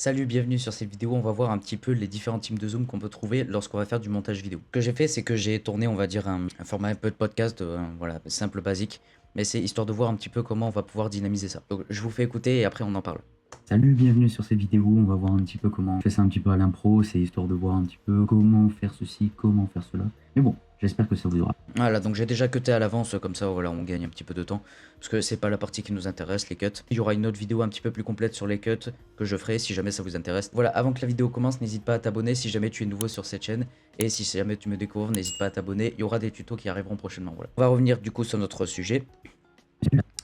Salut, bienvenue sur cette vidéo. On va voir un petit peu les différents types de zoom qu'on peut trouver lorsqu'on va faire du montage vidéo. Ce que j'ai fait, c'est que j'ai tourné, on va dire, un format un peu de podcast, voilà, simple, basique. Mais c'est histoire de voir un petit peu comment on va pouvoir dynamiser ça. Donc, je vous fais écouter et après on en parle. Salut, bienvenue sur cette vidéo. On va voir un petit peu comment on fait ça un petit peu à l'impro. C'est histoire de voir un petit peu comment faire ceci, comment faire cela. Mais bon, j'espère que ça vous aura. Voilà, donc j'ai déjà cuté à l'avance, comme ça, voilà, on gagne un petit peu de temps. Parce que c'est pas la partie qui nous intéresse, les cuts. Il y aura une autre vidéo un petit peu plus complète sur les cuts que je ferai si jamais ça vous intéresse. Voilà, avant que la vidéo commence, n'hésite pas à t'abonner si jamais tu es nouveau sur cette chaîne. Et si jamais tu me découvres, n'hésite pas à t'abonner. Il y aura des tutos qui arriveront prochainement, voilà. On va revenir du coup sur notre sujet.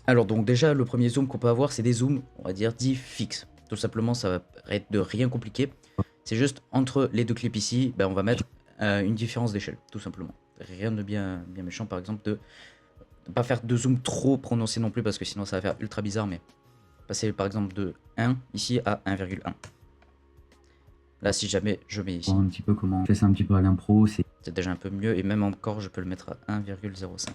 Alors donc déjà, le premier zoom qu'on peut avoir, c'est des zooms, on va dire, dits fixes. Tout simplement, ça va être de rien compliqué. C'est juste entre les deux clips ici, ben, on va mettre une différence d'échelle, tout simplement. Rien de bien méchant, par exemple, de ne pas faire de zoom trop prononcé non plus, parce que sinon ça va faire ultra bizarre, mais passer par exemple de 1 ici à 1,1. Là, si jamais je mets ici, Voir un petit peu comment on fait ça un petit peu à l'impro. C'est c'est déjà un peu mieux, et même encore, je peux le mettre à 1,05.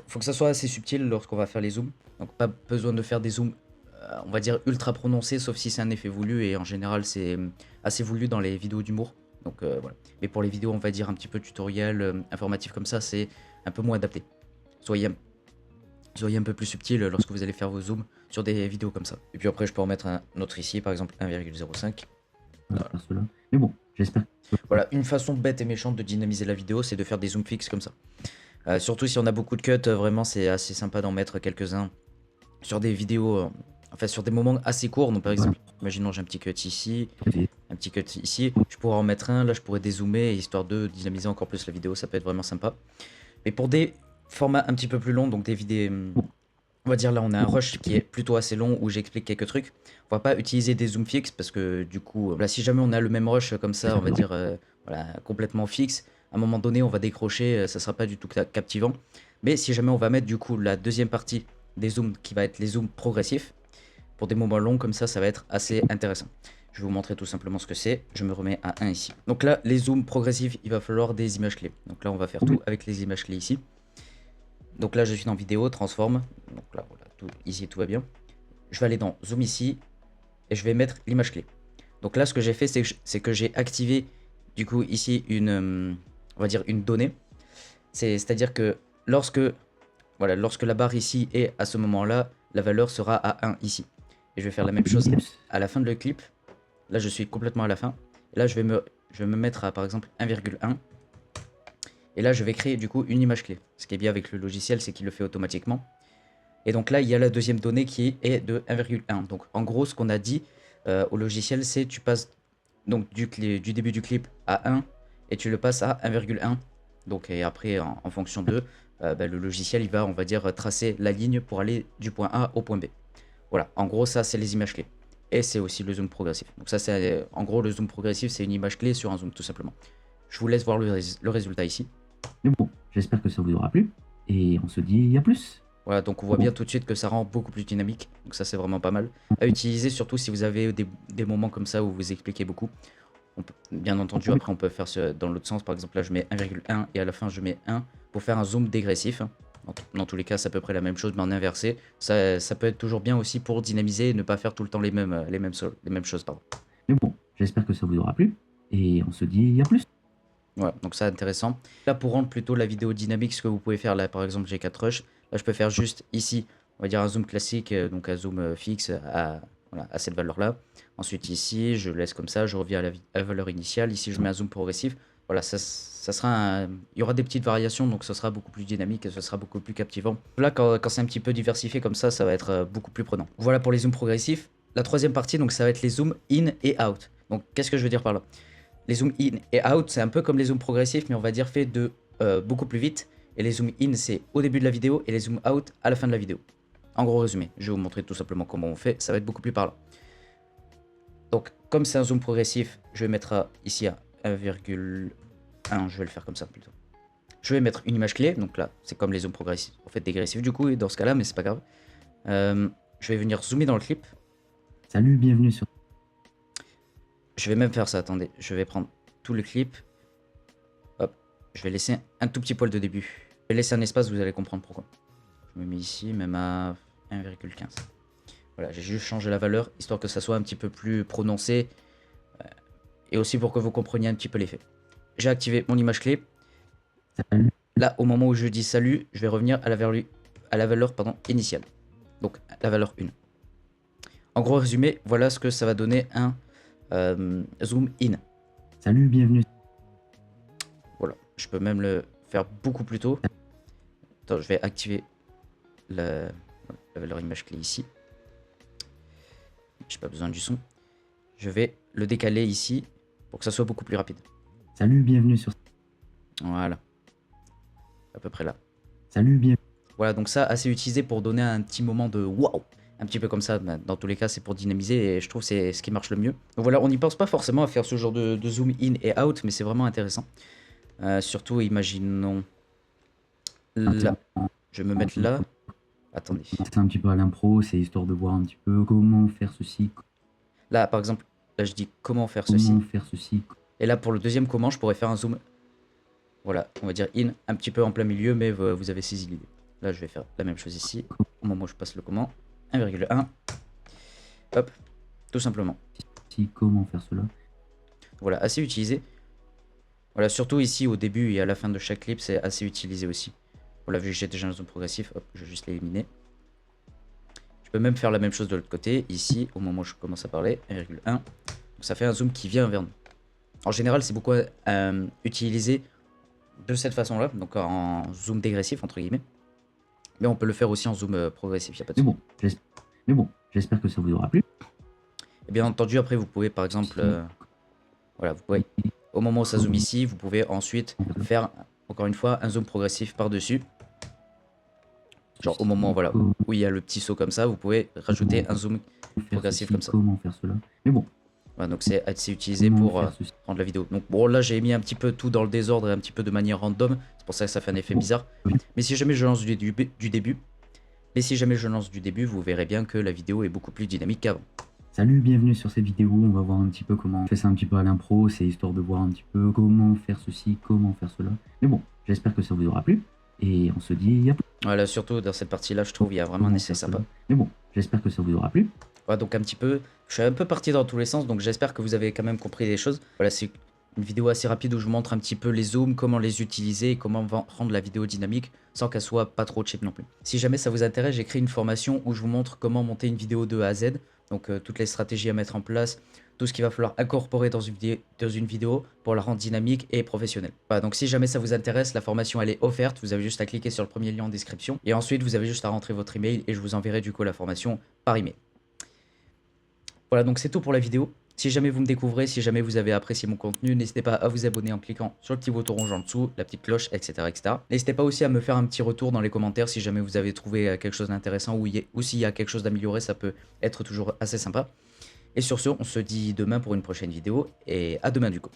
Faut que ça soit assez subtil lorsqu'on va faire les zooms. Donc pas besoin de faire des zooms, on va dire, ultra prononcés, sauf si c'est un effet voulu. Et en général, c'est assez voulu dans les vidéos d'humour. Donc voilà. Mais pour les vidéos, on va dire, un petit peu tutoriel, informatif comme ça, c'est un peu moins adapté. Soyez, soyez un peu plus subtil lorsque vous allez faire vos zooms sur des vidéos comme ça. Et puis après, je peux en mettre un autre ici, par exemple 1,05. Voilà. faire cela. Mais bon, j'espère. Voilà, une façon bête et méchante de dynamiser la vidéo, c'est de faire des zooms fixes comme ça. Surtout si on a beaucoup de cuts, vraiment c'est assez sympa d'en mettre quelques-uns sur des vidéos, enfin sur des moments assez courts. Donc par exemple, imaginons j'ai un petit cut ici, un petit cut ici, je pourrais en mettre un, là je pourrais dézoomer, histoire de dynamiser encore plus la vidéo, ça peut être vraiment sympa. Mais pour des formats un petit peu plus longs, donc des vidéos, on va dire là on a un rush qui est plutôt assez long où j'explique quelques trucs, on va pas utiliser des zooms fixes parce que du coup, là, si jamais on a le même rush comme ça, on va dire voilà, complètement fixe, à un moment donné on va décrocher, ça sera pas du tout captivant. Mais si jamais on va mettre du coup la deuxième partie des zooms qui va être les zooms progressifs, pour des moments longs comme ça va être assez intéressant. Je vais vous montrer tout simplement ce que c'est. Je me remets à 1 ici. Donc là, les zooms progressifs, il va falloir des images clés. Donc là, on va faire tout avec les images clés ici. Donc là, je suis dans vidéo, transforme. Donc là, voilà, ici, tout va bien. Je vais aller dans zoom ici et je vais mettre l'image clé. Donc là, ce que j'ai fait, c'est que j'ai activé du coup ici une, on va dire une donnée. C'est-à-dire que lorsque, voilà, lorsque la barre ici est à ce moment-là, la valeur sera à 1 ici. Et je vais faire la même chose à la fin de le clip. Là, je suis complètement à la fin. Et là, je vais me mettre à par exemple 1,1. Et là, je vais créer du coup une image clé. Ce qui est bien avec le logiciel, c'est qu'il le fait automatiquement. Et donc là, il y a la deuxième donnée qui est de 1,1. Donc en gros, ce qu'on a dit au logiciel, c'est tu passes donc du début du clip à 1 et tu le passes à 1,1. Donc et après, en fonction de, le logiciel, il va, on va dire, tracer la ligne pour aller du point A au point B. Voilà, en gros, ça, c'est les images clés. Et c'est aussi le zoom progressif. Donc ça, c'est en gros, le zoom progressif, c'est une image clé sur un zoom, tout simplement. Je vous laisse voir le résultat ici. Mais bon, j'espère que ça vous aura plu. Et on se dit à plus. Voilà, donc on voit bien tout de suite que ça rend beaucoup plus dynamique. Donc ça, c'est vraiment pas mal à utiliser, surtout si vous avez des moments comme ça où vous expliquez beaucoup. Bien entendu, après, on peut faire dans l'autre sens. Par exemple, là, je mets 1,1 et à la fin, je mets 1 pour faire un zoom dégressif. Dans tous les cas, c'est à peu près la même chose, mais en inversé. Ça peut être toujours bien aussi pour dynamiser et ne pas faire tout le temps les mêmes choses. Pardon. Mais bon, j'espère que ça vous aura plu. Et on se dit à plus. Voilà, donc ça, intéressant. Là, pour rendre plutôt la vidéo dynamique, ce que vous pouvez faire, là, par exemple, j'ai 4 rushs. Là, je peux faire juste ici, on va dire un zoom classique, donc un zoom fixe voilà, à cette valeur-là. Ensuite, ici, je laisse comme ça, je reviens à la valeur initiale. Ici, je mets un zoom progressif. Voilà, ça sera il y aura des petites variations, donc ça sera beaucoup plus dynamique et ce sera beaucoup plus captivant. Là, quand c'est un petit peu diversifié comme ça va être beaucoup plus prenant. Voilà pour les zooms progressifs. La troisième partie, donc ça va être les zooms in et out. Donc, qu'est-ce que je veux dire par là? Les zooms in et out, c'est un peu comme les zooms progressifs, mais on va dire fait de beaucoup plus vite. Et les zooms in, c'est au début de la vidéo, et les zooms out à la fin de la vidéo. En gros résumé, je vais vous montrer tout simplement comment on fait, ça va être beaucoup plus parlant. Donc, comme c'est un zoom progressif, je vais mettre ici à 1,1, je vais le faire comme ça plutôt. Je vais mettre une image clé, donc là, c'est comme les zooms progressifs, en fait dégressifs du coup, et dans ce cas-là, mais c'est pas grave. Je vais venir zoomer dans le clip. Salut, bienvenue sur. Je vais même faire ça, attendez, je vais prendre tout le clip. Hop, je vais laisser un tout petit poil de début. Je vais laisser un espace, vous allez comprendre pourquoi. Je me mets ici, même à 1,15. Voilà, j'ai juste changé la valeur, histoire que ça soit un petit peu plus prononcé, et aussi pour que vous compreniez un petit peu l'effet. J'ai activé mon image clé. Salut. Là, au moment où je dis salut, je vais revenir à la valeur initiale. Donc, la valeur 1. En gros résumé, voilà ce que ça va donner un zoom in. Salut, bienvenue. Voilà, je peux même le faire beaucoup plus tôt. Attends, je vais activer la valeur image clé ici. J'ai pas besoin du son. Je vais le décaler ici pour que ça soit beaucoup plus rapide. Salut, bienvenue sur... Voilà. À peu près là. Salut, bienvenue. Voilà, donc ça, assez utilisé pour donner un petit moment de waouh. Un petit peu comme ça, dans tous les cas, c'est pour dynamiser et je trouve que c'est ce qui marche le mieux. Donc voilà, on n'y pense pas forcément à faire ce genre de zoom in et out, mais c'est vraiment intéressant. Surtout, imaginons là. Je vais me mettre là. Attendez. C'est un petit peu à l'impro, c'est histoire de voir un petit peu comment faire ceci. Là, par exemple, là, je dis comment faire ceci. Comment faire ceci. Et là, pour le deuxième comment, je pourrais faire un zoom. Voilà, on va dire in, un petit peu en plein milieu, mais vous avez saisi l'idée. Là, je vais faire la même chose ici. Au moment où je passe le comment. 1,1. Hop, tout simplement. Si, comment faire cela. Voilà, assez utilisé. Voilà, surtout ici au début et à la fin de chaque clip, c'est assez utilisé aussi. Voilà, vu que j'ai déjà un zoom progressif, hop, je vais juste l'éliminer. Je peux même faire la même chose de l'autre côté, ici, au moment où je commence à parler, 1,1. Donc ça fait un zoom qui vient vers nous. En général, c'est beaucoup utilisé de cette façon-là, donc en zoom dégressif, entre guillemets. Mais on peut le faire aussi en zoom progressif, il n'y a pas de souci. Mais bon, j'espère que ça vous aura plu. Et bien entendu, après, vous pouvez, par exemple, voilà, vous pouvez, au moment où ça zoome ici, vous pouvez ensuite faire, encore une fois, un zoom progressif par-dessus. Genre au moment voilà, où il y a le petit saut comme ça, vous pouvez rajouter un zoom progressif comme ça. Comment faire cela. Mais bon. Voilà, donc c'est assez utilisé pour rendre la vidéo. Donc bon, là j'ai mis un petit peu tout dans le désordre et un petit peu de manière random. C'est pour ça que ça fait un effet bizarre. Mais si jamais je lance du début, vous verrez bien que la vidéo est beaucoup plus dynamique qu'avant. Salut, bienvenue sur cette vidéo. On va voir un petit peu comment on fait ça un petit peu à l'impro. C'est histoire de voir un petit peu comment faire ceci, comment faire cela. Mais bon, j'espère que ça vous aura plu. Et on se dit à plus. Voilà, surtout dans cette partie-là, je trouve il y a vraiment un essai sympa. Mais bon, j'espère que ça vous aura plu. Voilà, donc un petit peu, je suis un peu parti dans tous les sens, donc j'espère que vous avez quand même compris les choses. Voilà, c'est une vidéo assez rapide où je vous montre un petit peu les zooms, comment les utiliser et comment rendre la vidéo dynamique sans qu'elle soit pas trop cheap non plus. Si jamais ça vous intéresse, j'ai créé une formation où je vous montre comment monter une vidéo de A à Z, donc toutes les stratégies à mettre en place, tout ce qu'il va falloir incorporer dans une vidéo pour la rendre dynamique et professionnelle. Voilà, donc si jamais ça vous intéresse, la formation elle est offerte, vous avez juste à cliquer sur le premier lien en description et ensuite vous avez juste à rentrer votre email et je vous enverrai du coup la formation par email. Voilà, donc c'est tout pour la vidéo. Si jamais vous me découvrez, si jamais vous avez apprécié mon contenu, n'hésitez pas à vous abonner en cliquant sur le petit bouton rouge en dessous, la petite cloche, etc. etc. N'hésitez pas aussi à me faire un petit retour dans les commentaires si jamais vous avez trouvé quelque chose d'intéressant ou s'il y a quelque chose d'amélioré, ça peut être toujours assez sympa. Et sur ce, on se dit demain pour une prochaine vidéo et à demain du coup.